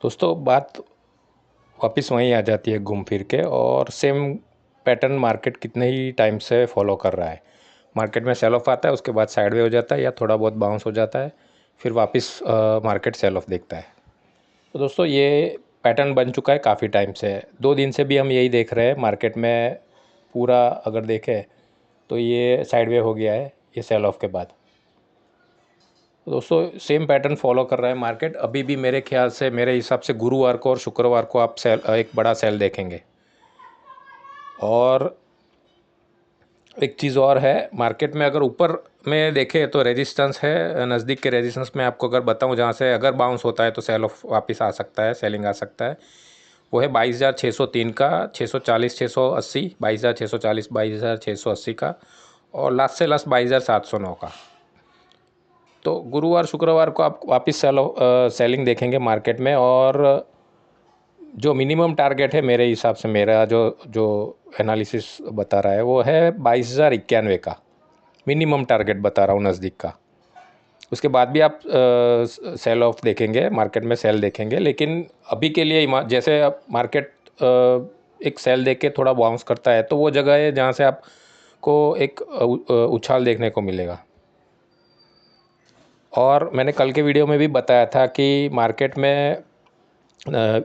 दोस्तों बात वापस वहीं आ जाती है घूम फिर के, और सेम पैटर्न मार्केट कितने ही टाइम से फॉलो कर रहा है। मार्केट में सेल ऑफ आता है, उसके बाद साइडवे हो जाता है या थोड़ा बहुत बाउंस हो जाता है, फिर वापस मार्केट सेल ऑफ देखता है। तो दोस्तों ये पैटर्न बन चुका है काफ़ी टाइम से। 2 दिन से भी हम यही देख रहे हैं मार्केट में। पूरा अगर देखें तो ये साइडवे हो गया है ये सेल ऑफ के बाद। तो दोस्तों सेम पैटर्न फॉलो कर रहा है मार्केट अभी भी। मेरे ख्याल से, मेरे हिसाब से गुरुवार को और शुक्रवार को आप एक बड़ा सेल देखेंगे। और एक चीज़ और है, मार्केट में अगर ऊपर में देखें तो रेजिस्टेंस है, नज़दीक के रेजिस्टेंस में आपको अगर बताऊं जहाँ से अगर बाउंस होता है तो सेल ऑफ वापस आ सकता है, सेलिंग आ सकता है। वो है 22,603 का, 640, 680, 22,640, 22,680 का, और लास्ट से लास्ट 22,709 का। तो गुरुवार शुक्रवार को आप वापस सेलिंग देखेंगे मार्केट में। और जो मिनिमम टारगेट है मेरे हिसाब से, मेरा जो जो एनालिसिस बता रहा है वो है 22,091 का मिनिमम टारगेट बता रहा हूँ, नज़दीक का। उसके बाद भी आप सेल ऑफ देखेंगे, मार्केट में सेल देखेंगे, लेकिन अभी के लिए जैसे अब मार्केट एक सेल देख के थोड़ा बाउंस करता है तो वो जगह है जहाँ से आपको एक उछाल देखने को मिलेगा। और मैंने कल के वीडियो में भी बताया था कि मार्केट में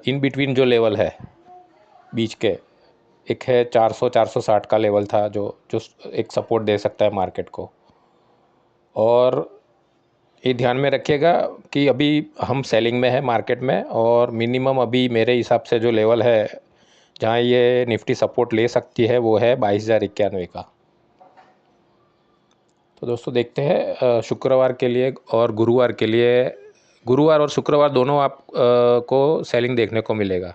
इन बिटवीन जो लेवल है बीच के, एक है 400 460 का लेवल था जो जो एक सपोर्ट दे सकता है मार्केट को। और ये ध्यान में रखिएगा कि अभी हम सेलिंग में है मार्केट में, और मिनिमम अभी मेरे हिसाब से जो लेवल है जहाँ ये निफ्टी सपोर्ट ले सकती है वो है 22,091 का। तो दोस्तों देखते हैं शुक्रवार के लिए और गुरुवार के लिए। गुरुवार और शुक्रवार दोनों आप को सेलिंग देखने को मिलेगा,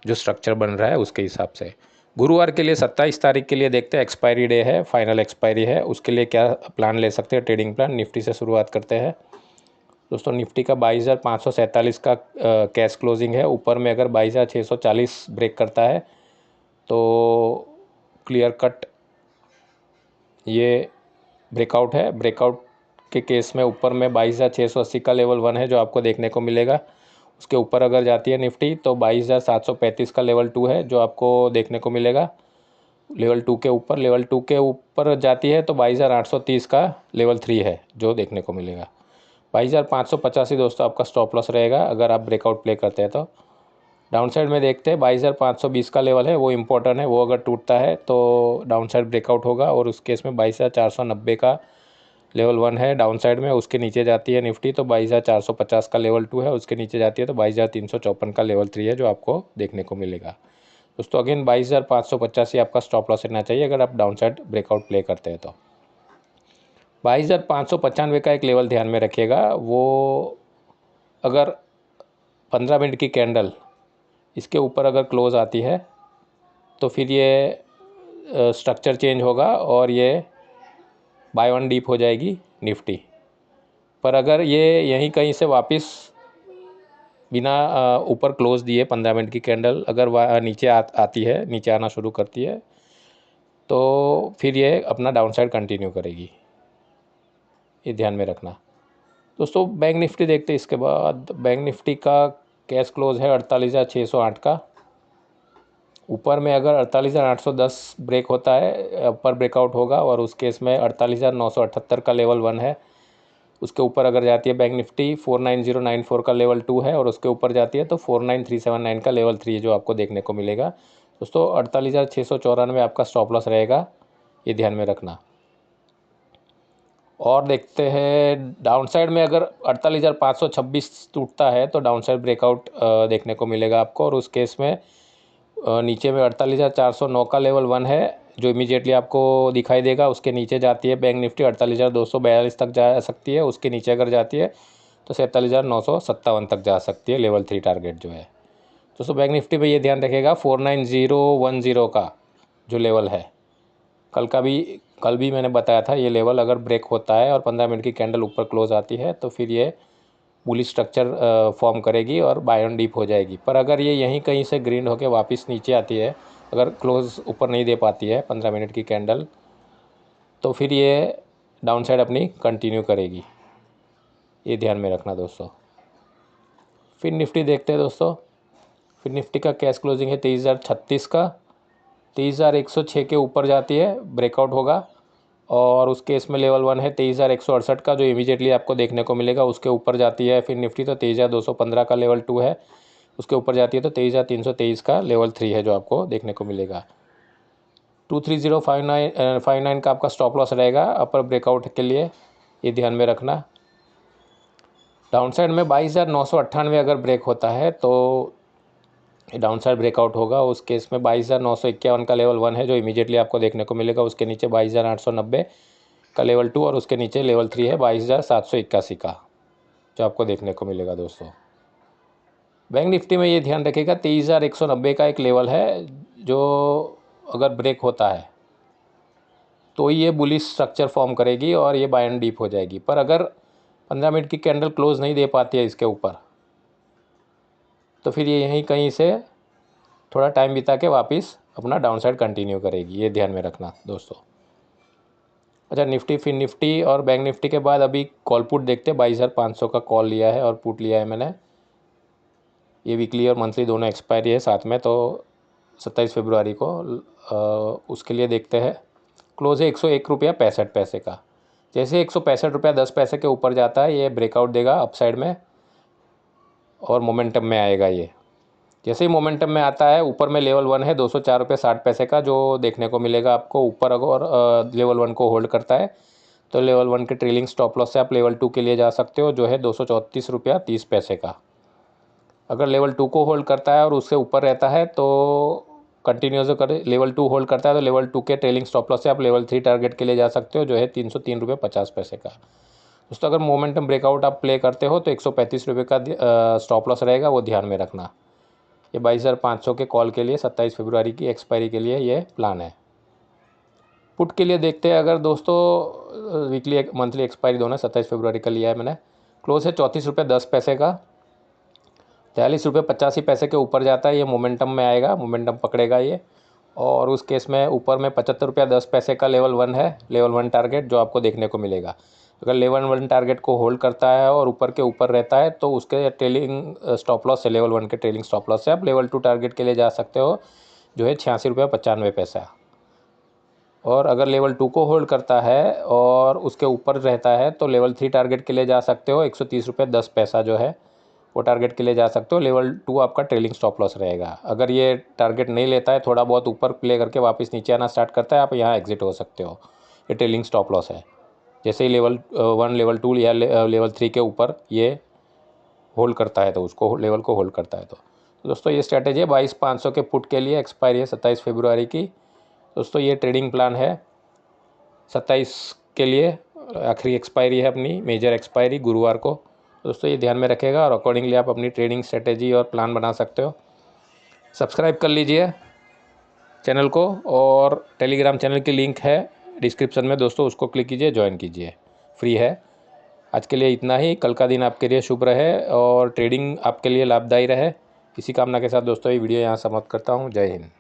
जो स्ट्रक्चर बन रहा है उसके हिसाब से। गुरुवार के लिए 27 तारीख के लिए देखते हैं, एक्सपायरी डे है, फाइनल एक्सपायरी है, उसके लिए क्या प्लान ले सकते हैं, ट्रेडिंग प्लान। निफ्टी से शुरुआत करते हैं दोस्तों। निफ्टी का 22,547 का कैश क्लोजिंग है। ऊपर में अगर 22,640 ब्रेक करता है तो क्लियर कट ये ब्रेकआउट है। ब्रेकआउट के केस में ऊपर में 22,680 का लेवल 1 है जो आपको देखने को मिलेगा। उसके ऊपर अगर जाती है निफ्टी तो 22,735 का लेवल 2 है जो आपको देखने को मिलेगा। लेवल 2 के ऊपर, लेवल 2 के ऊपर जाती है तो 22,830 का लेवल 3 है जो देखने को मिलेगा। 22,585 दोस्तों आपका स्टॉप लॉस रहेगा अगर आप ब्रेकआउट प्ले करते हैं तो। डाउन साइड में देखते हैं 22,520 का लेवल है, वो इम्पोर्टेंट है। वो अगर टूटता है तो डाउन साइड ब्रेकआउट होगा, और उस केस में 22,490 का लेवल 1 है डाउन साइड में। उसके नीचे जाती है निफ्टी तो 22,450 का लेवल 2 है, उसके नीचे जाती है तो 22,354 का लेवल 3 है जो आपको देखने को मिलेगा दोस्तों। अगेन 22,585 आपका स्टॉप लॉस रहना चाहिए अगर आप डाउन साइड ब्रेकआउट प्ले करते हैं तो। 22,595 का एक लेवल ध्यान में रखिएगा, वो अगर 15 मिनट की कैंडल इसके ऊपर अगर क्लोज आती है तो फिर ये स्ट्रक्चर चेंज होगा और ये बाय वन डीप हो जाएगी निफ्टी। पर अगर ये यहीं कहीं से वापस बिना ऊपर क्लोज दिए 15 मिनट की कैंडल अगर नीचे आती है, नीचे आना शुरू करती है, तो फिर ये अपना डाउन साइड कंटिन्यू करेगी। ये ध्यान में रखना दोस्तों। बैंक निफ्टी देखते हैं इसके बाद। बैंक निफ्टी का कैश क्लोज है 48,608 का। ऊपर में अगर 48,810 ब्रेक होता है, ऊपर ब्रेकआउट होगा, और उस केस में 48,978 का लेवल 1 है। उसके ऊपर अगर जाती है बैंक निफ्टी 49094 का लेवल 2 है, और उसके ऊपर जाती है तो 49379 का लेवल 3 है जो आपको देखने को मिलेगा दोस्तों। 48,694 आपका स्टॉप लॉस रहेगा, ये ध्यान में रखना। और देखते हैं डाउन साइड में अगर 48,526 टूटता है तो डाउन साइड ब्रेकआउट देखने को मिलेगा आपको, और उस केस में नीचे में 48,409 का लेवल 1 है जो इमीडिएटली आपको दिखाई देगा। उसके नीचे जाती है बैंक निफ्टी 48,242 तक जा सकती है। उसके नीचे अगर जाती है तो 47,957 तक जा सकती है, लेवल 3 टारगेट जो है दोस्तों। बैंक निफ्टी पे ये ध्यान रखेगा 49010 का जो लेवल है, कल भी मैंने बताया था, ये लेवल अगर ब्रेक होता है और 15 मिनट की कैंडल ऊपर क्लोज आती है तो फिर ये बुलिश स्ट्रक्चर फॉर्म करेगी और बाय ऑन डीप हो जाएगी। पर अगर ये यहीं कहीं से ग्रीन होकर वापस नीचे आती है, अगर क्लोज ऊपर नहीं दे पाती है 15 मिनट की कैंडल, तो फिर ये डाउन साइड अपनी कंटिन्यू करेगी, ये ध्यान में रखना दोस्तों। फिर निफ्टी देखते हैं दोस्तों। फिर निफ्टी का कैश क्लोजिंग है 23,036 का, 23,106 के ऊपर जाती है, ब्रेकआउट होगा। और उस केस में लेवल 1 है 23,168 का, जो इमीडिएटली आपको देखने को मिलेगा, उसके ऊपर जाती है फिर निफ्टी तो 23,215 का लेवल 2 है, उसके ऊपर जाती है तो 23,323 का लेवल 3 है जो आपको देखने को मिलेगा। 23059 का आपका स्टॉप लॉस रहेगा अपर ब्रेकआउट के लिए, ये ध्यान में रखना। डाउनसाइड में 22,998 अगर ब्रेक होता है तो डाउनसाइड ब्रेकआउट होगा। उस केस में 22,951 का लेवल 1 है जो इमीडिएटली आपको देखने को मिलेगा, उसके नीचे 22,890 का लेवल 2 और उसके नीचे लेवल 3 है 22,781 का, जो आपको देखने को मिलेगा दोस्तों। बैंक निफ्टी में ये ध्यान रखिएगा 23,190 का एक लेवल है, जो अगर ब्रेक होता है तो ये बुलिश स्ट्रक्चर फॉर्म करेगी और ये बाय एंड डीप हो जाएगी। पर अगर 15 मिनट की कैंडल क्लोज नहीं दे पाती है इसके ऊपर, तो फिर ये यहीं कहीं से थोड़ा टाइम बिता के वापस अपना डाउनसाइड कंटिन्यू करेगी, ये ध्यान में रखना दोस्तों। अच्छा, निफ्टी फिर निफ्टी और बैंक निफ्टी के बाद अभी कॉल पुट देखते हैं। 22,500 का कॉल लिया है और पुट लिया है मैंने। ये वीकली और मंथली दोनों एक्सपायरी है साथ में, तो 27 फरवरी को उसके लिए देखते हैं। क्लोज है 101 रुपया 65 पैसे का। जैसे 165 रुपया 10 पैसे के ऊपर जाता है ये ब्रेकआउट देगा अपसाइड में और मोमेंटम में आएगा। ये जैसे ही मोमेंटम में आता है, ऊपर में लेवल 1 है 204 रुपये 60 पैसे का, जो देखने को मिलेगा आपको ऊपर। अगर लेवल 1 को होल्ड करता है तो लेवल 1 के ट्रेलिंग स्टॉप लॉस से आप लेवल 2 के लिए जा सकते हो, जो है 234 रुपया 30 पैसे का। अगर लेवल 2 को होल्ड करता है और उससे ऊपर रहता है तो कंटिन्यूस कर लेवल 2 होल्ड करता है तो लेवल 2 के ट्रेलिंग स्टॉप लॉस से आप लेवल 3 टारगेट के लिए जा सकते हो, जो है 303 रुपये 50 पैसे का। दोस्तों, अगर मोमेंटम ब्रेकआउट आप प्ले करते हो तो 135 रुपये का स्टॉप लॉस रहेगा, वो ध्यान में रखना। ये 22,500 के कॉल के लिए 27 फरवरी की एक्सपायरी के लिए ये प्लान है। पुट के लिए देखते हैं अगर दोस्तों, वीकली मंथली एक्सपायरी दोनों 27 फरवरी का लिया है मैंने। क्लोज है 34 रुपये 10 पैसे का, 43 रुपये 85 पैसे के ऊपर जाता है, ये मोमेंटम में आएगा, मोमेंटम पकड़ेगा ये। और उस केस में ऊपर में 75 रुपया 10 पैसे का लेवल 1 है, लेवल 1 टारगेट, जो आपको देखने को मिलेगा। अगर लेवल 1 टारगेट को होल्ड करता है और ऊपर के ऊपर रहता है तो उसके ट्रेलिंग स्टॉप लॉस से, लेवल 1 के ट्रेलिंग स्टॉप लॉस से आप लेवल 2 टारगेट के लिए जा सकते हो, जो है 86 रुपया 95 पैसा। और अगर लेवल 2 को होल्ड करता है और उसके ऊपर रहता है तो लेवल 3 टारगेट के लिए जा सकते हो, 130 रुपये 10 पैसा जो है वो टारगेट के लिए जा सकते हो। लेवल 2 आपका ट्रेलिंग स्टॉप लॉस रहेगा। अगर ये टारगेट नहीं लेता है, थोड़ा बहुत ऊपर प्ले करके वापस नीचे आना स्टार्ट करता है, आप यहाँ एग्जिट हो सकते हो, ये ट्रेलिंग स्टॉप लॉस है। जैसे ही लेवल 1 लेवल 2 या लेवल 3 के ऊपर ये होल्ड करता है तो उसको लेवल को होल्ड करता है तो दोस्तों ये स्ट्रैटेजी है 22,500 के पुट के लिए। एक्सपायरी है 27 फरवरी की दोस्तों। ये ट्रेडिंग प्लान है 27 के लिए, आखिरी एक्सपायरी है अपनी, मेजर एक्सपायरी गुरुवार को। दोस्तों ये ध्यान में रखेगा और अकॉर्डिंगली आप अपनी ट्रेडिंग स्ट्रेटेजी और प्लान बना सकते हो। सब्सक्राइब कर लीजिए चैनल को, और टेलीग्राम चैनल की लिंक है डिस्क्रिप्शन में दोस्तों, उसको क्लिक कीजिए, ज्वाइन कीजिए, फ्री है। आज के लिए इतना ही। कल का दिन आपके लिए शुभ रहे और ट्रेडिंग आपके लिए लाभदायी रहे। इसी कामना के साथ दोस्तों ये वीडियो यहाँ समाप्त करता हूँ। जय हिंद।